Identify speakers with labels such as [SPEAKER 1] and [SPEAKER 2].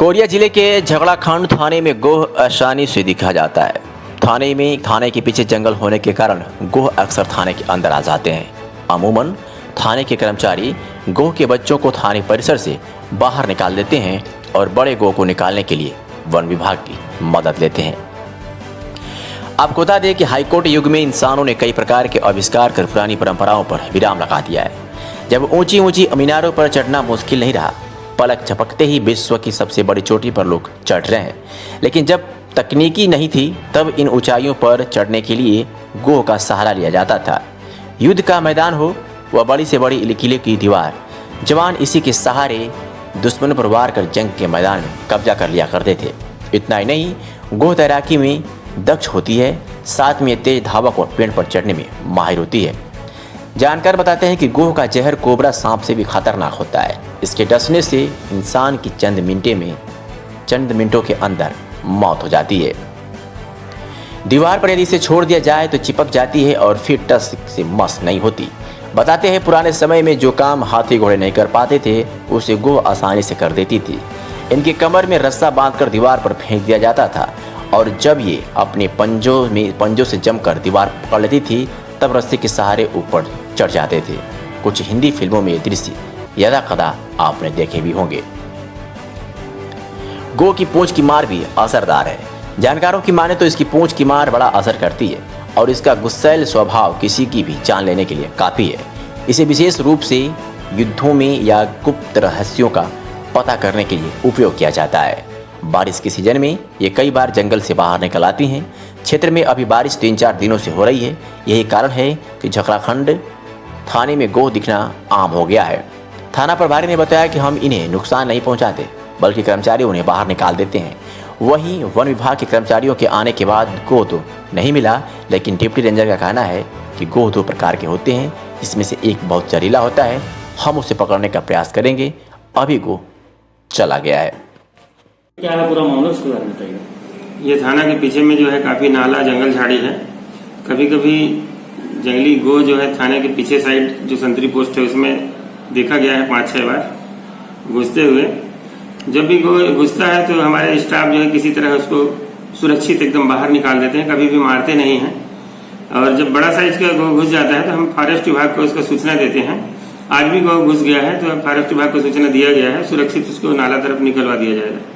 [SPEAKER 1] Korea जिले के झगड़ाखंड थाने में गोह आसानी से दिखा जाता है। थाने के पीछे जंगल होने के कारण गोह अक्सर थाने के अंदर आ जाते हैं। अमूमन थाने के कर्मचारी गोह के बच्चों को थाने परिसर से बाहर निकाल देते हैं और बड़े गोह को निकालने के लिए वन विभाग की मदद लेते हैं। आपको बता दें कि हाईकोर्ट युग में इंसानों ने कई प्रकार के आविष्कार कर पुरानी परंपराओं पर विराम लगा दिया है। जब ऊंची ऊंची मीनारों पर चढ़ना मुश्किल नहीं रहा, पलक झपकते ही विश्व की सबसे बड़ी चोटी पर लोग चढ़ रहे हैं। लेकिन जब तकनीकी नहीं थी तब इन ऊंचाइयों पर चढ़ने के लिए गोह का सहारा लिया जाता था। युद्ध का मैदान हो वह बड़ी से बड़ी किले की दीवार, जवान इसी के सहारे दुश्मन पर वार कर जंग के मैदान में कब्जा कर लिया करते थे। इतना ही नहीं, गोह तैराकी में दक्ष होती है, साथ में तेज धावक और पेड़ पर चढ़ने में माहिर होती है। जानकार बताते हैं कि गोह का जहर कोबरा सांप से भी खतरनाक होता है। इसके डसने से इंसान की चंद मिनटों के अंदर मौत हो जाती है। दीवार पर यदि इसे छोड़ दिया जाए तो चिपक जाती है और फिर टस से मस नहीं होती। बताते हैं पुराने समय में जो काम हाथी घोड़े नहीं कर पाते थे उसे गोह आसानी से कर देती थी। इनके कमर में रस्सा बांधकर दीवार पर फेंक दिया जाता था और जब ये अपने पंजों से जमकर दीवार पकड़ लेती थी तब रस्से के सहारे ऊपर चढ़ जाते थे। कुछ हिंदी फिल्मों में ये दृश्य यदा कदा आपने देखे भी होंगे। गोह की पूंछ की मार भी असरदार है। जानकारों की माने तो इसकी पूंछ की मार बड़ा असर करती है और इसका गुस्सैल स्वभाव किसी की भी जान लेने के लिए काफ़ी है। इसे विशेष रूप से युद्धों में या गुप्त रहस्यों का पता करने के लिए उपयोग किया जाता है। बारिश के सीजन में ये कई बार जंगल से बाहर निकल आती हैं। क्षेत्र में अभी बारिश 3-4 दिनों से हो रही है। यही कारण है कि झगड़ाखंड थाने में गोह दिखना आम हो गया है। थाना प्रभारी ने बताया कि हम इन्हें नुकसान नहीं पहुंचाते बल्कि कर्मचारी उन्हें बाहर निकाल देते हैं। वहीं वन विभाग के कर्मचारियों के आने के बाद गोह तो नहीं मिला, लेकिन डिप्टी रेंजर का कहना है कि गोह 2 प्रकार के होते हैं। इसमें से एक बहुत जहरीला होता है, हम उसे पकड़ने का प्रयास करेंगे। अभी गोह चला गया है।
[SPEAKER 2] क्या है पूरा मामला, उसके बारे में बताइए।
[SPEAKER 3] ये थाना के पीछे में जो है काफी नाला जंगल झाड़ी है। कभी कभी जंगली गोह जो है थाने के पीछे साइड जो संतरी पोस्ट है उसमें देखा गया है 5-6 बार घुसते हुए। जब भी गोह घुसता है तो हमारे स्टाफ जो है किसी तरह उसको सुरक्षित एकदम बाहर निकाल देते हैं, कभी भी मारते नहीं हैं। और जब बड़ा साइज का गोह घुस जाता है तो हम फॉरेस्ट विभाग को उसका सूचना देते हैं। आज भी गोह घुस गया है तो फॉरेस्ट विभाग को सूचना दिया गया है, सुरक्षित उसको नाला तरफ निकलवा दिया जाएगा।